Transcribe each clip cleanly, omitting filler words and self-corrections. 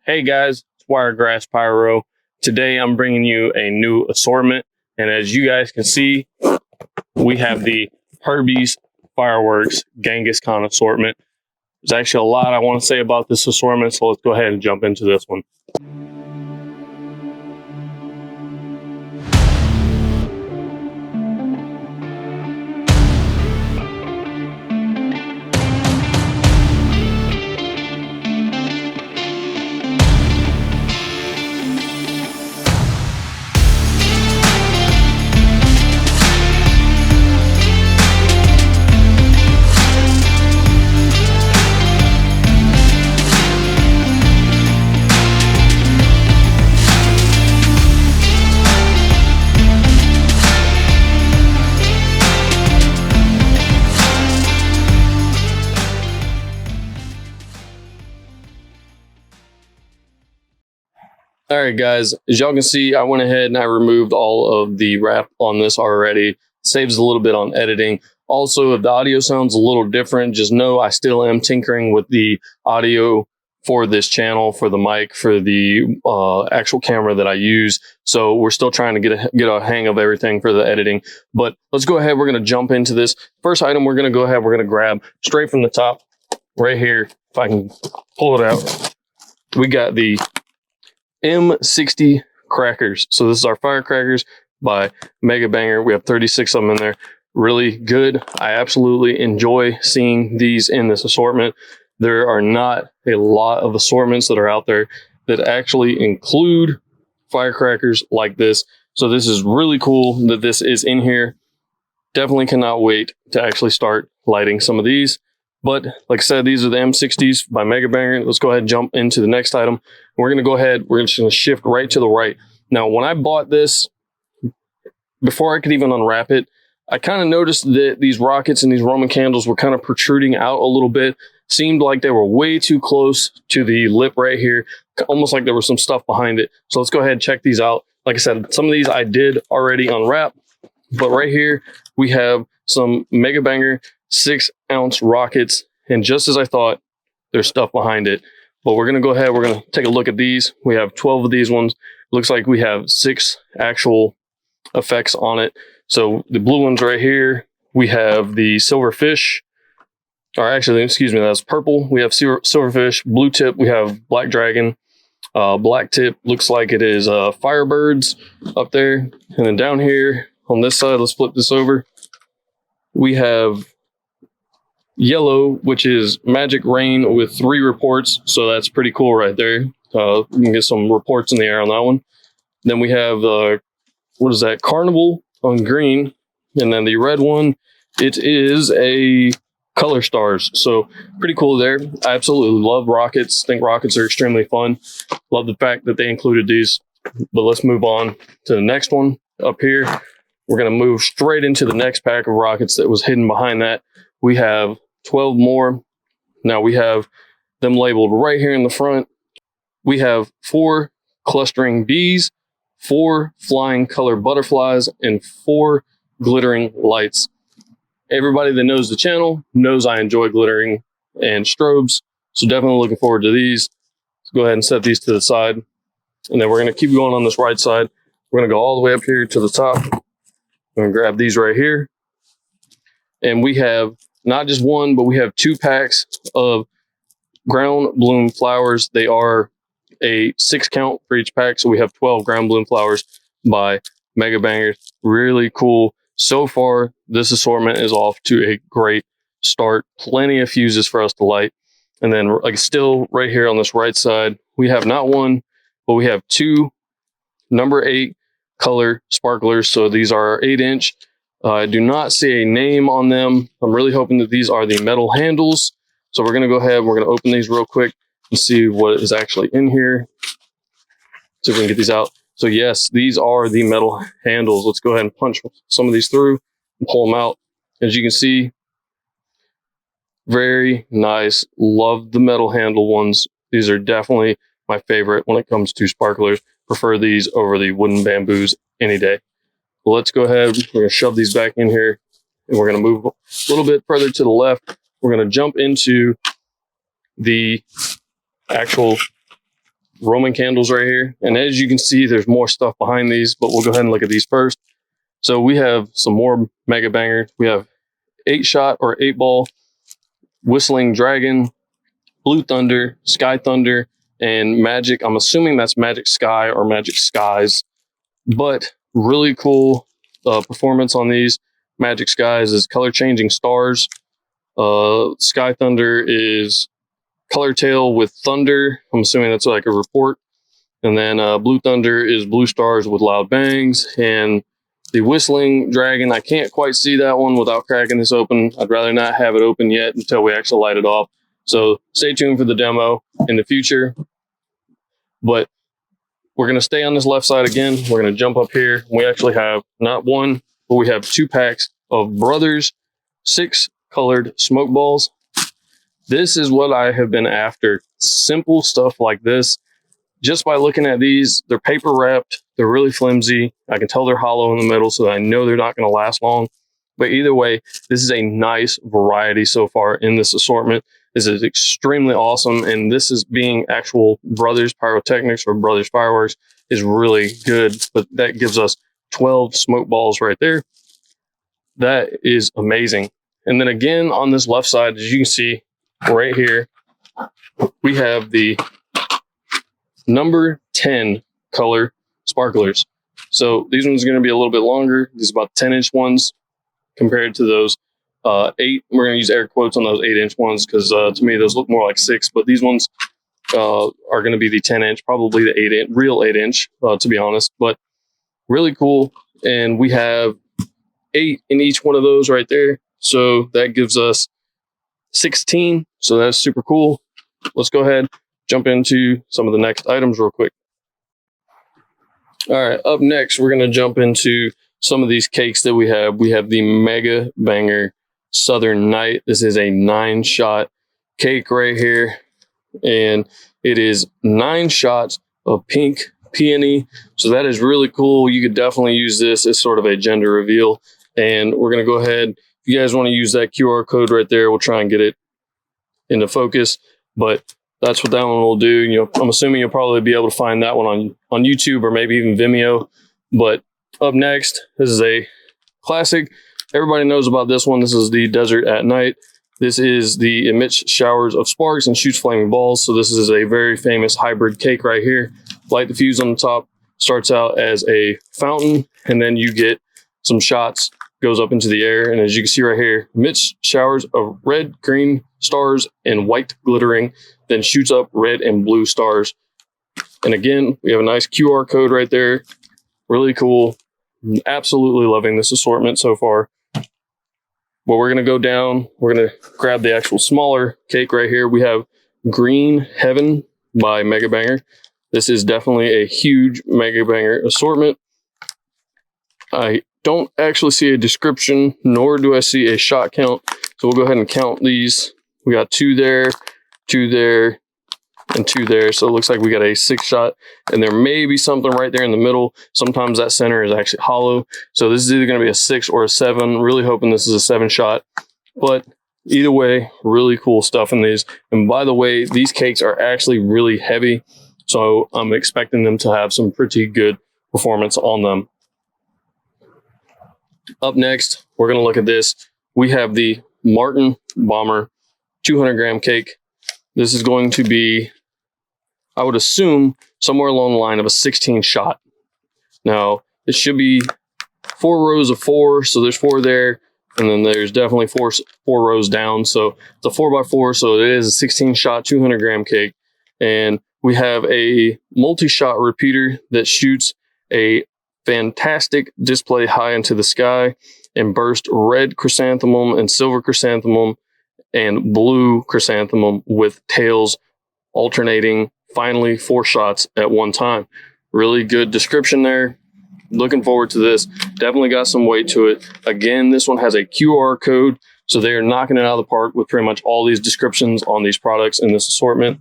Hey guys, it's Wiregrass Pyro. Today I'm bringing you a new assortment, and as you guys can see, we have the Herbie's Fireworks Genghis Khan assortment. There's actually a lot I want to say about this assortment, so let's go ahead and jump into this one. All right, guys, as y'all can see, I went ahead and I removed all of the wrap on this already. Saves a little bit on editing. Also, if the audio sounds a little different, just know I still am tinkering with the audio for this channel, for the mic, for the actual camera that I use. So we're still trying to get a hang of everything for the editing. But let's go ahead. We're going to jump into this. First item we're going to go ahead, we're going to grab straight from the top right here. If I can pull it out, we got the M60 crackers. So this is our firecrackers by Mega Banger. We have 36 of them in there. Really good. I absolutely enjoy seeing these in this assortment. There are not a lot of assortments that are out there that actually include firecrackers like this. So this is really cool that this is in here. Definitely cannot wait to actually start lighting some of these. But like I said, these are the M60s by Mega Banger. Let's go ahead and jump into the next item. We're going to go ahead. We're just going to shift right to the right. Now, when I bought this, before I could even unwrap it, I kind of noticed that these rockets and these Roman candles were kind of protruding out a little bit. Seemed like they were way too close to the lip right here. Almost like there was some stuff behind it. So let's go ahead and check these out. Like I said, some of these I did already unwrap. But right here, we have some Mega Banger 6-ounce rockets, and just as I thought, there's stuff behind it. But we're gonna go ahead, we're gonna take a look at these. We have 12 of these ones. Looks like we have 6 actual effects on it. So the blue ones right here, we have the silverfish, or actually, excuse me, that's purple. We have silverfish. Blue tip, we have black dragon. Black tip looks like it is firebirds up there. And then down here on this side, let's flip this over. We have yellow, which is magic rain with 3 reports. So that's pretty cool right there. We can get some reports in the air on that one. Then we have, what is that? Carnival on green. And then the red one, it is a color stars. So pretty cool there. I absolutely love rockets. Think rockets are extremely fun. Love the fact that they included these. But let's move on to the next one up here. We're going to move straight into the next pack of rockets that was hidden behind that. We have 12 more. Now we have them labeled right here in the front. We have 4 clustering bees, 4 flying color butterflies, and 4 glittering lights. Everybody that knows the channel knows I enjoy glittering and strobes, so definitely looking forward to these. Let's go ahead and set these to the side, and then we're going to keep going on this right side. We're going to go all the way up here to the top. I'm going to grab these right here, and we have not just 1, but we have 2 packs of ground bloom flowers. They are a 6 count for each pack, so we have 12 ground bloom flowers by Mega Banger. Really cool. So far, this assortment is off to a great start. Plenty of fuses for us to light. And then, like, still right here on this right side, we have not 1, but we have 2 number 8 color sparklers. So these are 8-inch. I do not see a name on them. I'm really hoping that these are the metal handles. So we're going to go ahead. We're going to open these real quick and see what is actually in here. So we can get these out. So yes, these are the metal handles. Let's go ahead and punch some of these through and pull them out. As you can see, very nice. Love the metal handle ones. These are definitely my favorite when it comes to sparklers. Prefer these over the wooden bamboos any day. Well, let's go ahead. We're going to shove these back in here, and we're going to move a little bit further to the left. We're going to jump into the actual Roman candles right here. And as you can see, there's more stuff behind these, but we'll go ahead and look at these first. So we have some more mega bangers. We have 8-shot or 8-ball, Whistling Dragon, Blue Thunder, Sky Thunder, and Magic. I'm assuming that's Magic Sky or Magic Skies, but really cool performance on these. Magic Skies is color changing stars. Sky Thunder is color tail with thunder. I'm assuming that's like a report. And then Blue Thunder is blue stars with loud bangs. And the Whistling Dragon, I can't quite see that one without cracking this open. I'd rather not have it open yet until we actually light it off. So stay tuned for the demo in the future. But we're going to stay on this left side again. We're going to jump up here. We actually have not one, but we have 2 packs of Brothers 6 colored smoke balls. This is what I have been after. Simple stuff like this. Just by looking at these, they're paper wrapped. They're really flimsy. I can tell they're hollow in the middle, so I know they're not going to last long. But either way, this is a nice variety so far in this assortment. This is extremely awesome, and this is being actual Brothers Pyrotechnics or Brothers Fireworks is really good. But that gives us 12 smoke balls right there. That is amazing. And then again, on this left side, as you can see right here, we have the number 10 color sparklers. So these ones are going to be a little bit longer. These are about 10-inch ones compared to those 8. We're going to use air quotes on those 8-inch ones because to me those look more like 6. But these ones are going to be the 10-inch, probably the 8-inch, real 8-inch, to be honest. But really cool. And we have 8 in each one of those right there. So that gives us 16. So that's super cool. Let's go ahead, jump into some of the next items real quick. All right, up next, we're going to jump into some of these cakes that we have. We have the Mega Banger Southern Night. This is a 9-shot cake right here. And it is 9 shots of pink peony. So that is really cool. You could definitely use this as sort of a gender reveal. And we're going to go ahead. If you guys want to use that QR code right there, we'll try and get it into focus. But that's what that one will do. You know, I'm assuming you'll probably be able to find that one on YouTube or maybe even Vimeo. But up next, this is a classic. Everybody knows about this one. This is the Desert at Night. This is the emits showers of sparks and shoots flaming balls. So this is a very famous hybrid cake right here. Light the fuse on the top. Starts out as a fountain, and then you get some shots, goes up into the air. And as you can see right here, emits showers of red, green stars and white glittering, then shoots up red and blue stars. And again, we have a nice QR code right there. Really cool. Absolutely loving this assortment so far. But we're going to go down. We're going to grab the actual smaller cake right here. We have Green Heaven by Mega Banger. This is definitely a huge Mega Banger assortment. I don't actually see a description, nor do I see a shot count. So we'll go ahead and count these. We got 2 there, 2 there, and 2 there. So it looks like we got a 6-shot, and there may be something right there in the middle. Sometimes that center is actually hollow. So this is either going to be a 6 or a 7. Really hoping this is a 7-shot. But either way, really cool stuff in these. And by the way, these cakes are actually really heavy. So I'm expecting them to have some pretty good performance on them. Up next, we're going to look at this. We have the Martin Bomber 200-gram cake. This is going to be, I would assume, somewhere along the line of a 16-shot. Now, it should be 4 rows of 4, so there's 4 there, and then there's definitely four rows down. So it's a 4x4, so it is a 16-shot 200-gram cake. And we have a multi-shot repeater that shoots a fantastic display high into the sky and burst red chrysanthemum and silver chrysanthemum and blue chrysanthemum with tails alternating, finally 4 shots at one time. Really good description there. Looking forward to this. Definitely got some weight to it. Again, this one has a QR code, so they are knocking it out of the park with pretty much all these descriptions on these products in this assortment.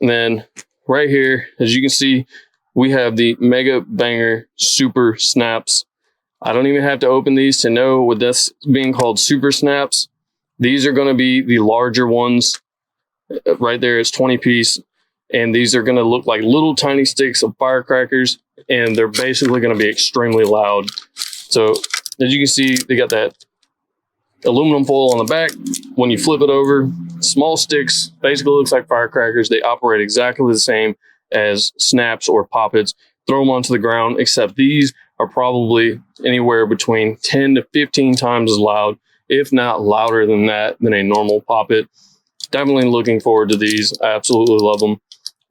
And then right here, as you can see, we have the Mega Banger Super Snaps. I don't even have to open these to know with this being called Super Snaps. These are going to be the larger ones. Right there, it's 20 piece. And these are going to look like little tiny sticks of firecrackers, and they're basically going to be extremely loud. So as you can see, they got that aluminum foil on the back. When you flip it over, small sticks, basically looks like firecrackers. They operate exactly the same as snaps or poppets. Throw them onto the ground, except these are probably anywhere between 10 to 15 times as loud, if not louder than that, than a normal poppet. Definitely looking forward to these. I absolutely love them.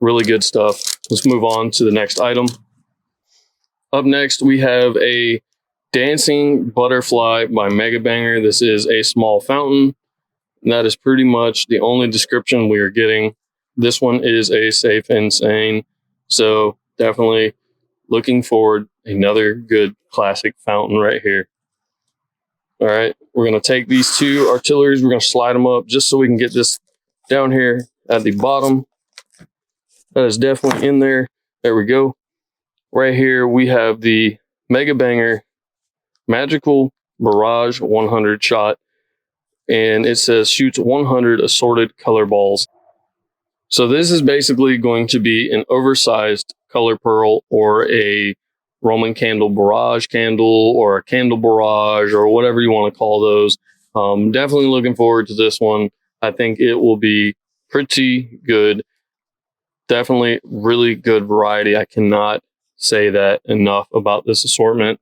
Really good stuff. Let's move on to the next item. Up next, we have a Dancing Butterfly by Mega Banger. This is a small fountain. That is pretty much the only description we are getting. This one is a Safe and Sane. So definitely looking forward. Another good classic fountain right here. All right, we're going to take these two artilleries. We're going to slide them up just so we can get this down here at the bottom. That is definitely in there. There we go. Right here, we have the Mega Banger Magical Barrage 100 shot. And it says shoots 100 assorted color balls. So this is basically going to be an oversized color pearl, or a Roman candle barrage candle, or a candle barrage, or whatever you want to call those. Definitely looking forward to this one. I think it will be pretty good. Definitely really good variety. I cannot say that enough about this assortment.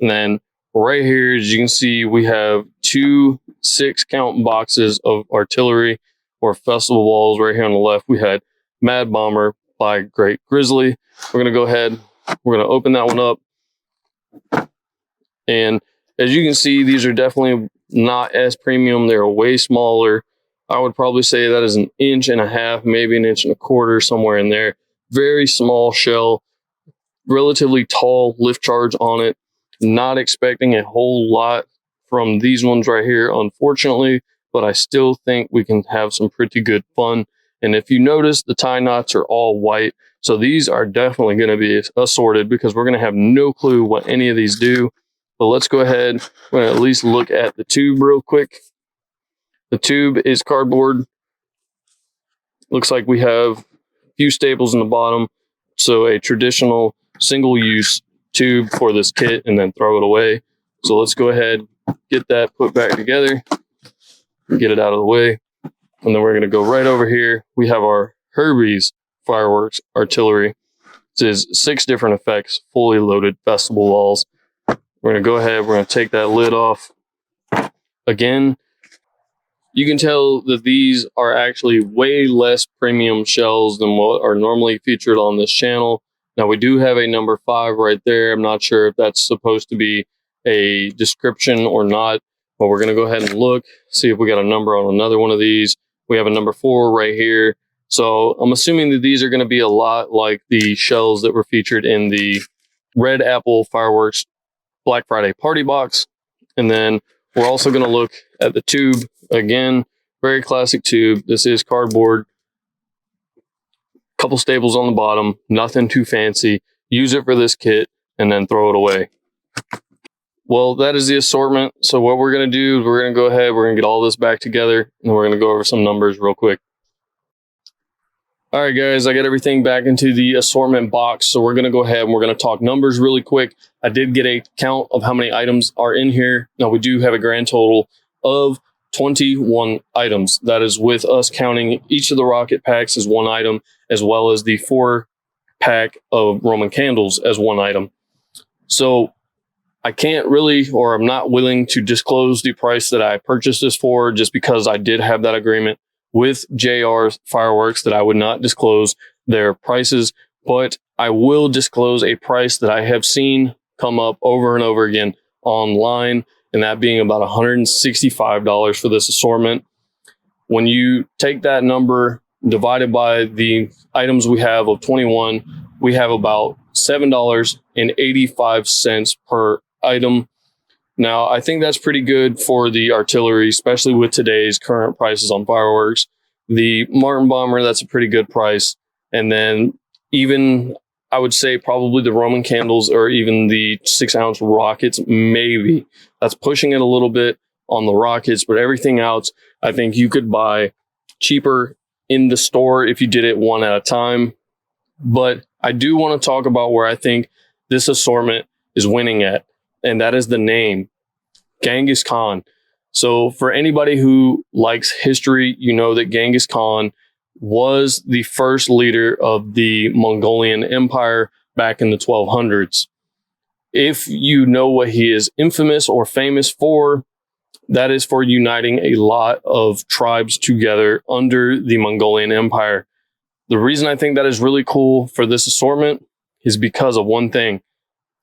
And then right here, as you can see, we have 2 6-count boxes of artillery or festival balls. Right here on the left, we had Mad Bomber by Great Grizzly. We're going to go ahead. We're going to open that one up. And as you can see, these are definitely not as premium. They're way smaller. I would probably say that is 1.5 inches, maybe 1.25 inches, somewhere in there. Very small shell, relatively tall lift charge on it. Not expecting a whole lot from these ones right here, unfortunately, but I still think we can have some pretty good fun. And if you notice, the tie knots are all white. So these are definitely going to be assorted, because we're going to have no clue what any of these do. But let's go ahead. We're going to at least look at the tube real quick. The tube is cardboard. Looks like we have a few staples in the bottom. So a traditional single-use tube for this kit, and then throw it away. So let's go ahead, get that put back together, get it out of the way. And then we're going to go right over here. We have our Herbie's fireworks artillery. This is 6 different effects, fully loaded festival balls. We're going to go ahead, we're going to take that lid off. Again, you can tell that these are actually way less premium shells than what are normally featured on this channel. Now, we do have a number 5 right there. I'm not sure if that's supposed to be a description or not, but we're going to go ahead and look, see if we got a number on another one of these. We have a number 4 right here. So I'm assuming that these are going to be a lot like the shells that were featured in the Red Apple Fireworks Black Friday Party Box. And then we're also going to look at the tube. Again, very classic tube. This is cardboard. Couple staples on the bottom. Nothing too fancy. Use it for this kit and then throw it away. Well, that is the assortment. So what we're going to do is we're going to go ahead. We're going to get all this back together, and we're going to go over some numbers real quick. All right, guys, I got everything back into the assortment box. So we're going to go ahead and we're going to talk numbers really quick. I did get a count of how many items are in here. Now, we do have a grand total of 21 items. That is with us counting each of the rocket packs as one item, as well as the 4-pack of Roman candles as one item. So I can't really, or I'm not willing to disclose the price that I purchased this for, just because I did have that agreement with JR's Fireworks that I would not disclose their prices, but I will disclose a price that I have seen come up over and over again online, and that being about $165 for this assortment. When you take that number divided by the items we have of 21, we have about $7.85 per item. Now, I think that's pretty good for the artillery, especially with today's current prices on fireworks. The Martin Bomber, that's a pretty good price. And then even, I would say probably the Roman candles, or even the 6-ounce rockets, maybe. That's pushing it a little bit on the rockets, but everything else, I think you could buy cheaper in the store if you did it one at a time. But I do want to talk about where I think this assortment is winning at, and that is the name, Genghis Khan. So for anybody who likes history, you know that Genghis Khan was the first leader of the Mongolian Empire back in the 1200s. If you know what he is infamous or famous for, that is for uniting a lot of tribes together under the Mongolian Empire. The reason I think that is really cool for this assortment is because of one thing.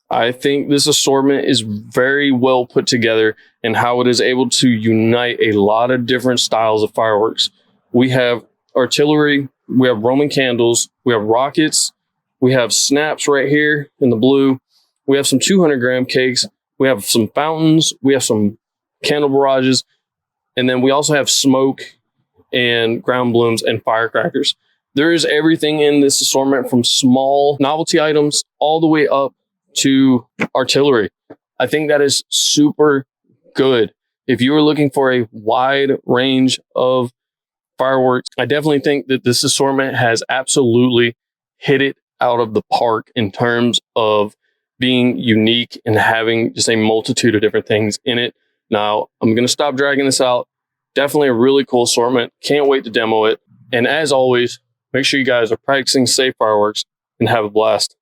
I think this assortment is very well put together and how it is able to unite a lot of different styles of fireworks. We have artillery, we have Roman candles, we have rockets, we have snaps right here in the blue, we have some 200-gram cakes, we have some fountains, we have some candle barrages, and then we also have smoke and ground blooms and firecrackers. There is everything in this assortment from small novelty items all the way up to artillery. I think that is super good. If you are looking for a wide range of fireworks, I definitely think that this assortment has absolutely hit it out of the park in terms of being unique and having just a multitude of different things in it. Now, I'm going to stop dragging this out. Definitely a really cool assortment. Can't wait to demo it. And as always, make sure you guys are practicing safe fireworks and have a blast.